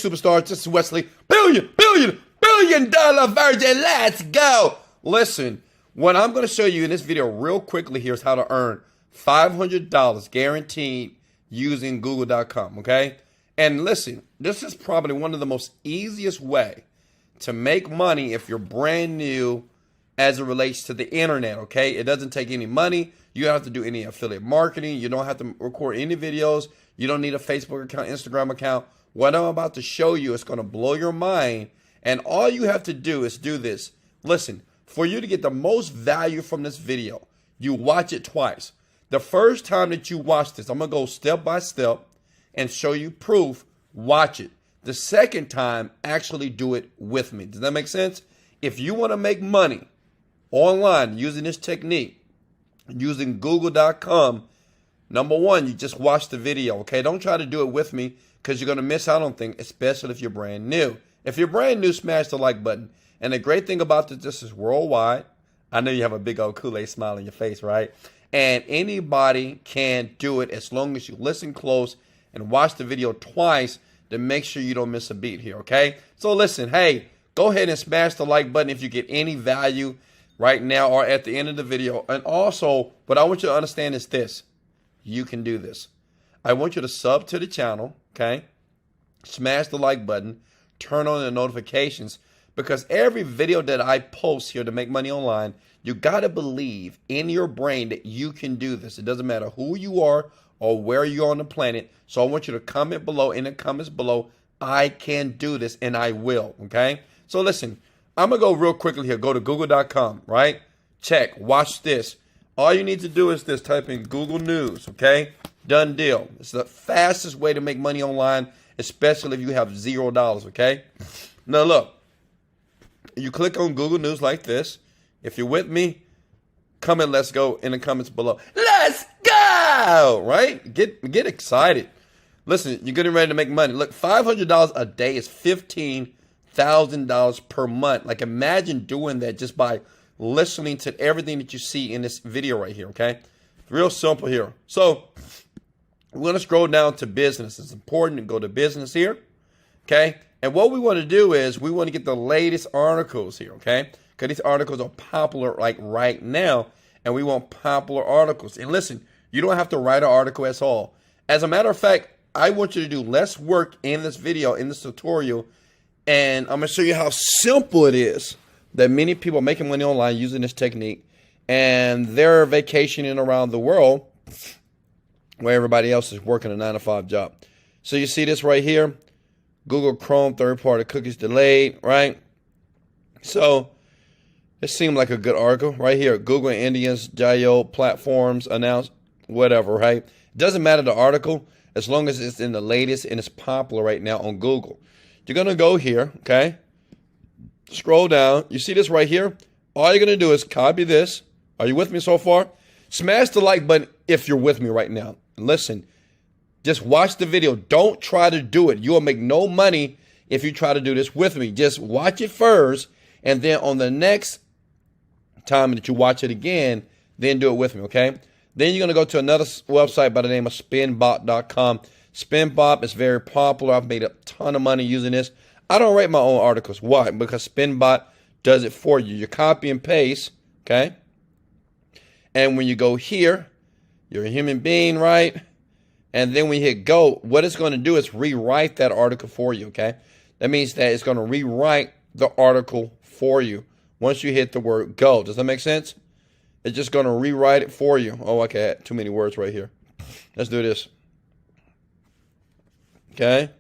Superstars, this is Wesley, billion dollar virgin. Let's go. Listen, what I'm going to show you in this video real quickly here is how to earn $500 guaranteed using google.com, okay? And listen, this is probably one of the most easiest way to make money if you're brand new as it relates to the internet, okay? It doesn't take any money. You don't have to do any affiliate marketing. You don't have to record any videos. You don't need a Facebook account, Instagram account. What I'm about to show you is going to blow your mind. And all you have to do is do this. Listen, for you to get the most value from this video, you watch it twice. The first time that you watch this, I'm going to go step by step and show you proof. Watch it. The second time, actually do it with me. Does that make sense? If you want to make money online using this technique, using google.com, number one, you just watch the video, okay? Don't try to do it with me because you're going to miss out on things, especially if you're brand new. If you're brand new, smash the like button. And the great thing about this is worldwide. I know you have a big old Kool-Aid smile on your face, right? And anybody can do it as long as you listen close and watch the video twice to make sure you don't miss a beat here, okay? So listen, hey, go ahead and smash the like button if you get any value right now or at the end of the video. And also, what I want you to understand is this. You can do this. I want you to sub to the channel, okay? Smash the like button. Turn on the notifications, because every video that I post here to make money online, you got to believe in your brain that you can do this. It doesn't matter who you are or where you are on the planet. So I want you to comment below, in the comments below, I can do this, and I will, okay? So listen, I'm going to go real quickly here. Go to google.com, right? Check. Watch this. All you need to do is this. Type in Google News, okay? Done deal. It's the fastest way to make money online, especially if you have $0, okay? Now look, you click on Google News like this. If you're with me, comment let's go in the comments below. Let's go, right? Get excited. Listen, you're getting ready to make money. Look, $500 a day is $15,000 per month. Like, imagine doing that just by listening to everything that you see in this video right here, okay? Real simple here. So we're going to scroll down to business. It's important to go to business here, okay? And what we want to do is we want to get the latest articles here, okay? Because these articles are popular like right now, and we want popular articles. And listen, you don't have to write an article at all. As a matter of fact, I want you to do less work in this video, in this tutorial, and I'm going to show you how simple it is that many people are making money online using this technique, and they're vacationing around the world where everybody else is working a 9-to-5 job. So you see this right here, Google Chrome third-party cookies delayed, right? So it seemed like a good article right here. Google and Indians, Geo platforms announced whatever, right? Doesn't matter the article as long as it's in the latest and it's popular right now on Google. You're going to go here, okay? Scroll down. You see this right here? All you're going to do is copy this. Are you with me so far? Smash the like button if you're with me right now. Listen, just watch the video. Don't try to do it. You will make no money if you try to do this with me. Just watch it first, and then on the next time that you watch it again, then do it with me, okay? Then you're going to go to another website by the name of spinbot.com. Spinbot is very popular. I've made a ton of money using this. I don't write my own articles. Why? Because Spinbot does it for you. You copy and paste, okay? And when you go here, you're a human being, right? And then when you hit go, what it's going to do is rewrite that article for you, okay? That means that it's going to rewrite the article for you once you hit the word go. Does that make sense? It's just going to rewrite it for you. Oh, okay, I had too many words right here. Let's do this. Okay?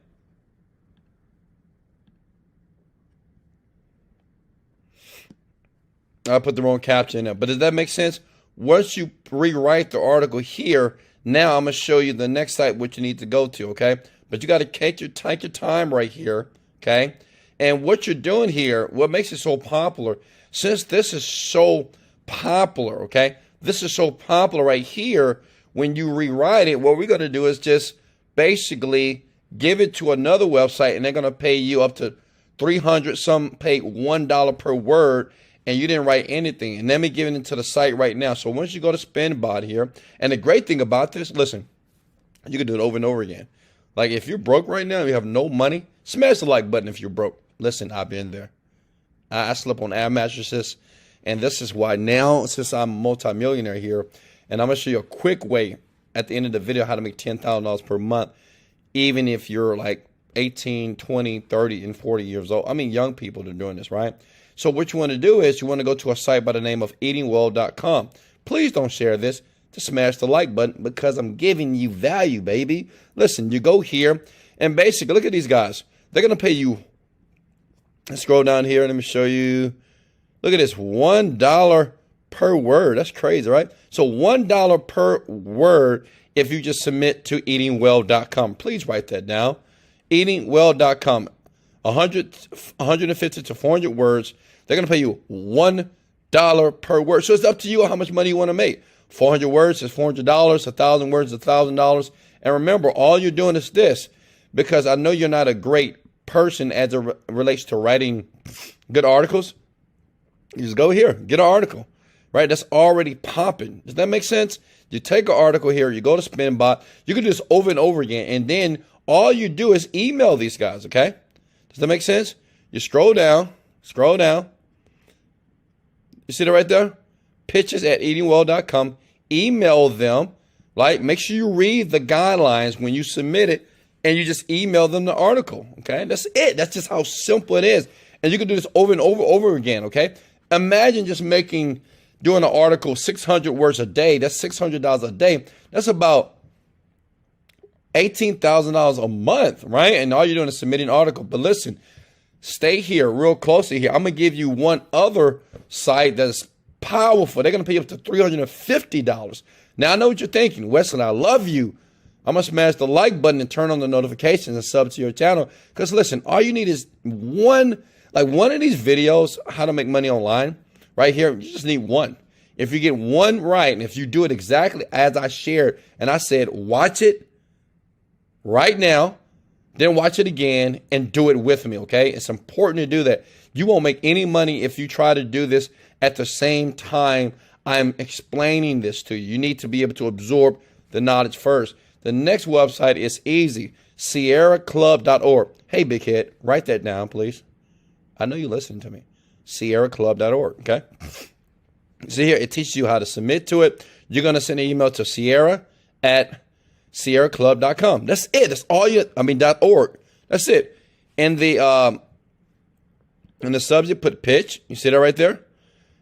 I put the wrong caption in there. But does that make sense? Once you rewrite the article here, now I'm going to show you the next site which you need to go to, okay? But you got to take your time right here, okay? And what you're doing here, what makes it so popular, since this is so popular, okay? This is so popular right here, when you rewrite it, what we're going to do is just basically give it to another website, and they're going to pay you up to $300, some pay $1 per word, and you didn't write anything. And let me give it into the site right now. So once you go to Spinbot here, and the great thing about this, listen, you can do it over and over again. Like if you're broke right now, you have no money, Smash the like button if you're broke. Listen, I've been there. I slept on air mattresses, and this is why now, since I'm a multimillionaire here, and I'm going to show you a quick way at the end of the video how to make $10,000 per month, even if you're like 18, 20, 30, and 40 years old. I mean, young people are doing this, right? So what you want to do is you want to go to a site by the name of eatingwell.com. Please don't share this to smash the like button because I'm giving you value, baby. Listen, you go here, and basically, look at these guys. They're going to pay you. Let's scroll down here and let me show you. Look at this, $1 per word. That's crazy, right? So $1 per word if you just submit to eatingwell.com. Please write that down. Eatingwell.com. 150 to 400 words. They're going to pay you $1 per word. So it's up to you how much money you want to make. 400 words is $400. 1,000 words is $1,000. And remember, all you're doing is this, because I know you're not a great person as it relates to writing good articles. You just go here, get an article, right? That's already popping. Does that make sense? You take an article here, you go to SpinBot, you can do this over and over again, and then all you do is email these guys, okay? Does that make sense? You scroll down. You see that right there? Pitches at eatingwell.com. Email them, right? Make sure you read the guidelines when you submit it, and you just email them the article, okay? That's it. That's just how simple it is. And you can do this over and over again, okay? Imagine just doing an article 600 words a day. That's $600 a day. That's about $18,000 a month, right? And all you're doing is submitting an article. But listen, stay here real closely here. I'm going to give you one other site that's powerful. They're going to pay you up to $350. Now, I know what you're thinking. Wesley, I love you. I'm going to smash the like button and turn on the notifications and sub to your channel. Because listen, all you need is one of these videos, how to make money online, right here. You just need one. If you get one right, and if you do it exactly as I shared, and I said, watch it right now, then watch it again and do it with me, okay? It's important to do that. You won't make any money if you try to do this at the same time I'm explaining this to you. You need to be able to absorb the knowledge first. The next website is easy, sierraclub.org. Hey, big head, write that down, please. I know you're listening to me. sierraclub.org, okay? See here, it teaches you how to submit to it. You're going to send an email to sierraclub.com. That's it. That's all .org. That's it. In the subject, put pitch. You see that right there?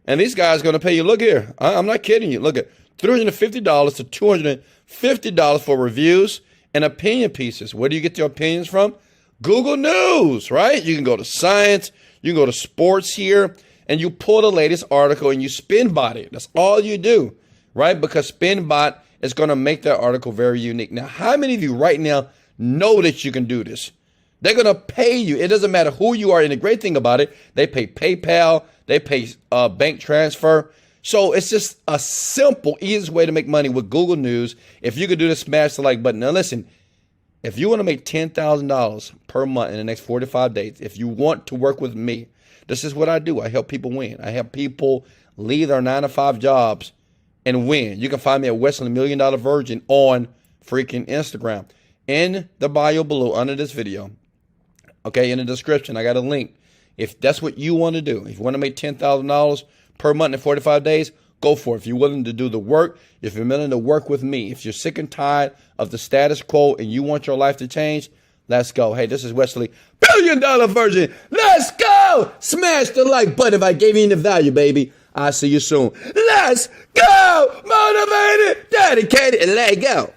And these guys are going to pay you, look here. I'm not kidding you. Look at $350 to $250 for reviews and opinion pieces. Where do you get your opinions from? Google News, right? You can go to science. You can go to sports here. And you pull the latest article and you SpinBot it. That's all you do, right? Because SpinBot is going to make that article very unique. Now, how many of you right now know that you can do this? They're going to pay you. It doesn't matter who you are. And the great thing about it, they pay PayPal. They pay bank transfer. So it's just a simple, easiest way to make money with Google News. If you could do this, smash the like button. Now, listen, if you want to make $10,000 per month in the next 45 days, if you want to work with me, this is what I do. I help people win. I help people leave their 9-to-5 jobs and win. You can find me at Wesley Virgin on freaking Instagram. In the bio below under this video, okay, in the description, I got a link. If that's what you want to do, if you want to make $10,000 per month in 45 days, go for it. If you're willing to do the work, if you're willing to work with me, if you're sick and tired of the status quo and you want your life to change, let's go. Hey, this is Wesley, $1 billion Virgin. Let's go. Smash the like button if I gave you the value, baby. I'll see you soon. Let's go. Motivated, dedicated, and let go.